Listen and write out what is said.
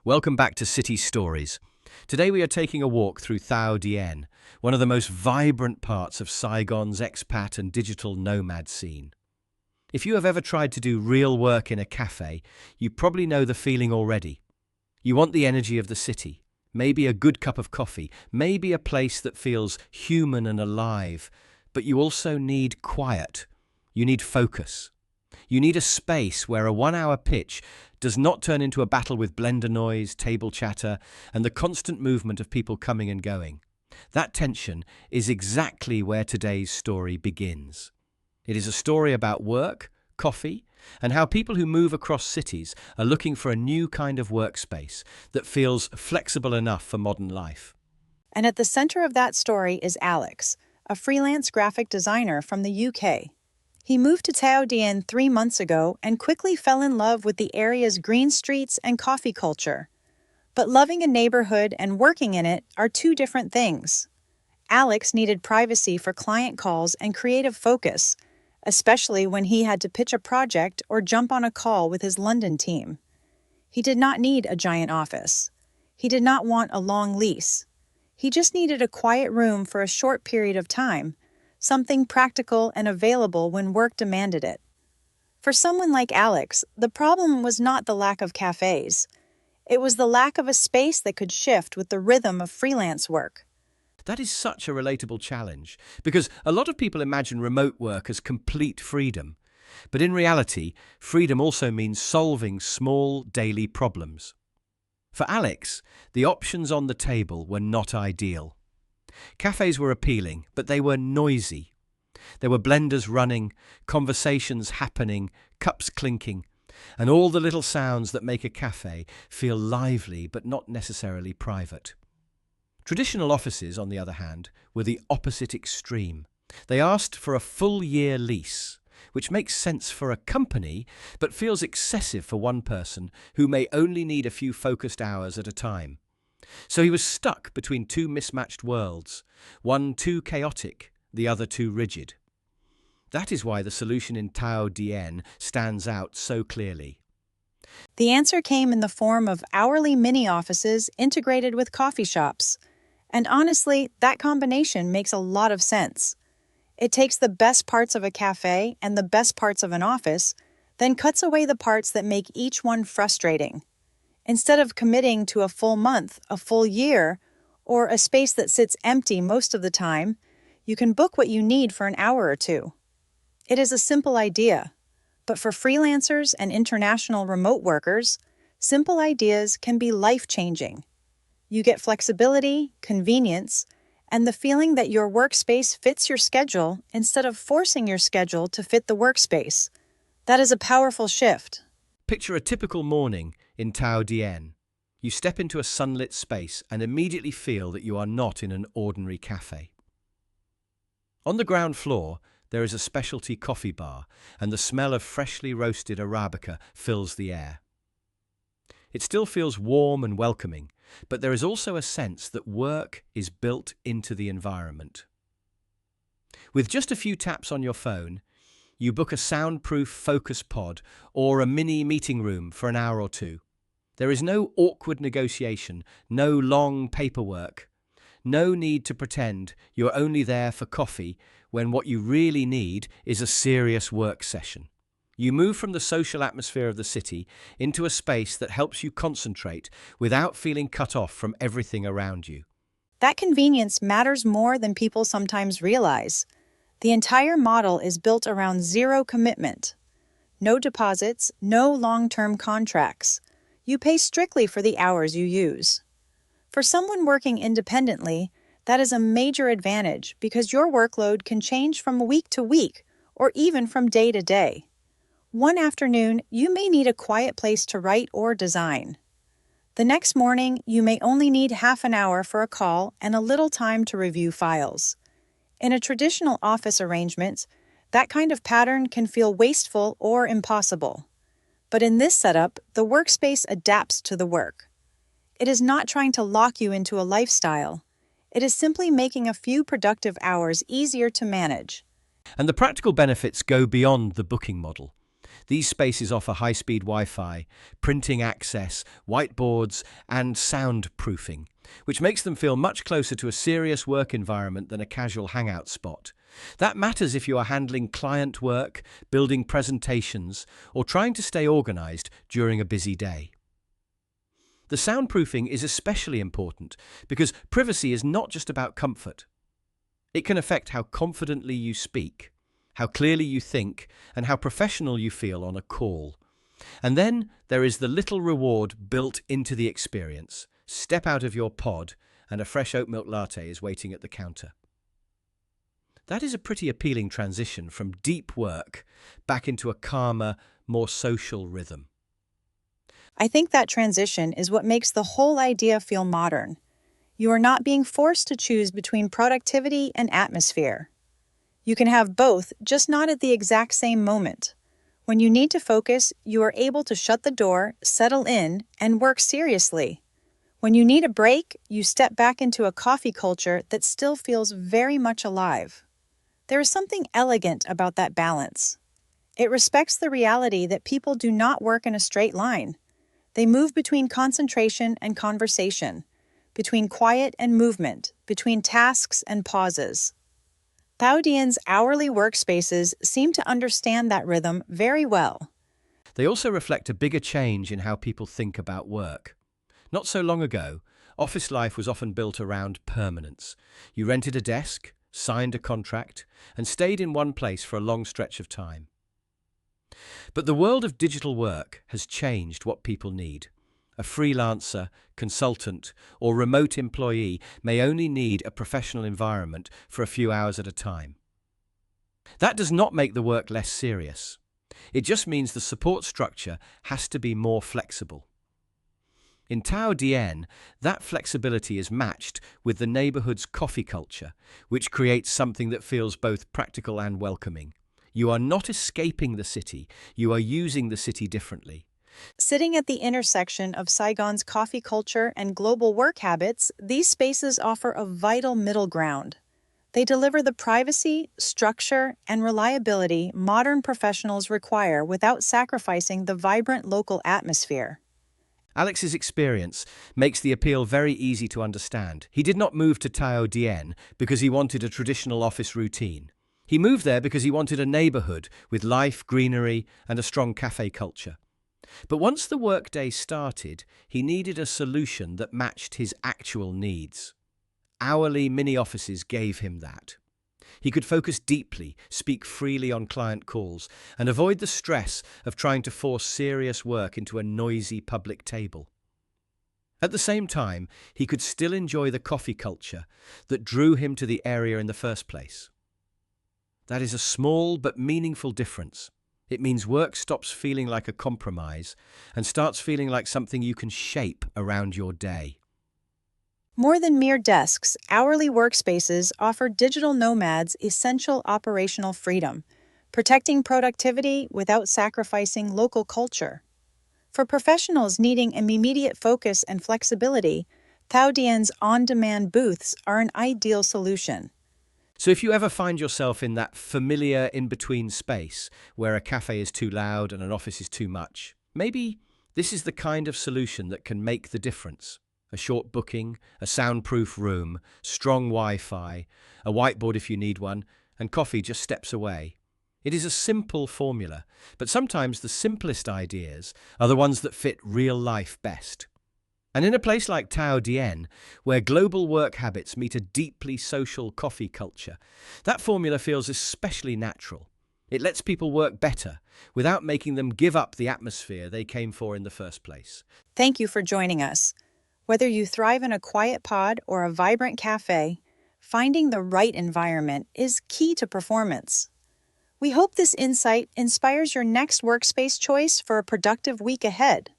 Welcome back to City Stories. Today we are taking a walk through Thao Dien, one of the most vibrant parts of Saigon's expat and digital nomad scene. If you have ever tried to do real work in a cafe, you probably know the feeling already. You want the energy of the city, maybe a good cup of coffee, maybe a place that feels human and alive, but you also need quiet. You need focus. You need a space where a 1-hour pitch does not turn into a battle with blender noise, table chatter, and the constant movement of people coming and going. That tension is exactly where today's story begins. It is a story about work, coffee, and how people who move across cities are looking for a new kind of workspace that feels flexible enough for modern life. And at the center of that story is Alex, a freelance graphic designer from the UK. He moved to Thao Dien 3 months ago and quickly fell in love with the area's green streets and coffee culture. But loving a neighborhood and working in it are two different things. Alex needed privacy for client calls and creative focus, especially when he had to pitch a project or jump on a call with his London team. He did not need a giant office. He did not want a long lease. He just needed a quiet room for a short period of time, something practical and available when work demanded it. For someone like Alex, the problem was not the lack of cafes. It was the lack of a space that could shift with the rhythm of freelance work. That is such a relatable challenge, because a lot of people imagine remote work as complete freedom. But in reality, freedom also means solving small daily problems. For Alex, the options on the table were not ideal. Cafes were appealing, but they were noisy. There were blenders running, conversations happening, cups clinking, and all the little sounds that make a cafe feel lively but not necessarily private. Traditional offices, on the other hand, were the opposite extreme. They asked for a full-year lease, which makes sense for a company but feels excessive for one person who may only need a few focused hours at a time. So he was stuck between two mismatched worlds, one too chaotic, the other too rigid. That is why the solution in Thao Dien stands out so clearly. The answer came in the form of hourly mini-offices integrated with coffee shops. And honestly, that combination makes a lot of sense. It takes the best parts of a cafe and the best parts of an office, then cuts away the parts that make each one frustrating. Instead of committing to a full month, a full year, or a space that sits empty most of the time, you can book what you need for an hour or two. It is a simple idea, but for freelancers and international remote workers, simple ideas can be life-changing. You get flexibility, convenience, and the feeling that your workspace fits your schedule instead of forcing your schedule to fit the workspace. That is a powerful shift. Picture a typical morning in Thao Dien. You step into a sunlit space and immediately feel that you are not in an ordinary cafe. On the ground floor, there is a specialty coffee bar, and the smell of freshly roasted Arabica fills the air. It still feels warm and welcoming, but there is also a sense that work is built into the environment. With just a few taps on your phone, you book a soundproof focus pod or a mini meeting room for an hour or two. There is no awkward negotiation, no long paperwork, no need to pretend you're only there for coffee when what you really need is a serious work session. You move from the social atmosphere of the city into a space that helps you concentrate without feeling cut off from everything around you. That convenience matters more than people sometimes realize. The entire model is built around zero commitment. No deposits, no long-term contracts. You pay strictly for the hours you use. For someone working independently, that is a major advantage because your workload can change from week to week or even from day to day. One afternoon, you may need a quiet place to write or design. The next morning, you may only need half an hour for a call and a little time to review files. In a traditional office arrangement, that kind of pattern can feel wasteful or impossible. But in this setup, the workspace adapts to the work. It is not trying to lock you into a lifestyle. It is simply making a few productive hours easier to manage. And the practical benefits go beyond the booking model. These spaces offer high-speed Wi-Fi, printing access, whiteboards, and soundproofing, which makes them feel much closer to a serious work environment than a casual hangout spot. That matters if you are handling client work, building presentations, or trying to stay organized during a busy day. The soundproofing is especially important because privacy is not just about comfort. It can affect how confidently you speak, how clearly you think, and how professional you feel on a call. And then there is the little reward built into the experience. Step out of your pod and a fresh oat milk latte is waiting at the counter. That is a pretty appealing transition from deep work back into a calmer, more social rhythm. I think that transition is what makes the whole idea feel modern. You are not being forced to choose between productivity and atmosphere. You can have both, just not at the exact same moment. When you need to focus, you are able to shut the door, settle in, and work seriously. When you need a break, you step back into a coffee culture that still feels very much alive. There is something elegant about that balance. It respects the reality that people do not work in a straight line. They move between concentration and conversation, between quiet and movement, between tasks and pauses. Thao Dien's hourly workspaces seem to understand that rhythm very well. They also reflect a bigger change in how people think about work. Not so long ago, office life was often built around permanence. You rented a desk, signed a contract, and stayed in one place for a long stretch of time. But the world of digital work has changed what people need. A freelancer, consultant, or remote employee may only need a professional environment for a few hours at a time. That does not make the work less serious. It just means the support structure has to be more flexible. In Thao Dien, that flexibility is matched with the neighborhood's coffee culture, which creates something that feels both practical and welcoming. You are not escaping the city, you are using the city differently. Sitting at the intersection of Saigon's coffee culture and global work habits, these spaces offer a vital middle ground. They deliver the privacy, structure, and reliability modern professionals require without sacrificing the vibrant local atmosphere. Alex's experience makes the appeal very easy to understand. He did not move to Thao Dien because he wanted a traditional office routine. He moved there because he wanted a neighborhood with life, greenery, and a strong cafe culture. But once the workday started, he needed a solution that matched his actual needs. Hourly mini offices gave him that. He could focus deeply, speak freely on client calls, and avoid the stress of trying to force serious work into a noisy public table. At the same time, he could still enjoy the coffee culture that drew him to the area in the first place. That is a small but meaningful difference. It means work stops feeling like a compromise and starts feeling like something you can shape around your day. More than mere desks, hourly workspaces offer digital nomads essential operational freedom, protecting productivity without sacrificing local culture. For professionals needing immediate focus and flexibility, Thao Dien's on-demand booths are an ideal solution. So if you ever find yourself in that familiar in-between space where a cafe is too loud and an office is too much, maybe this is the kind of solution that can make the difference. A short booking, a soundproof room, strong Wi-Fi, a whiteboard if you need one, and coffee just steps away. It is a simple formula, but sometimes the simplest ideas are the ones that fit real life best. And in a place like Thao Dien, where global work habits meet a deeply social coffee culture, that formula feels especially natural. It lets people work better without making them give up the atmosphere they came for in the first place. Thank you for joining us. Whether you thrive in a quiet pod or a vibrant cafe, finding the right environment is key to performance. We hope this insight inspires your next workspace choice for a productive week ahead.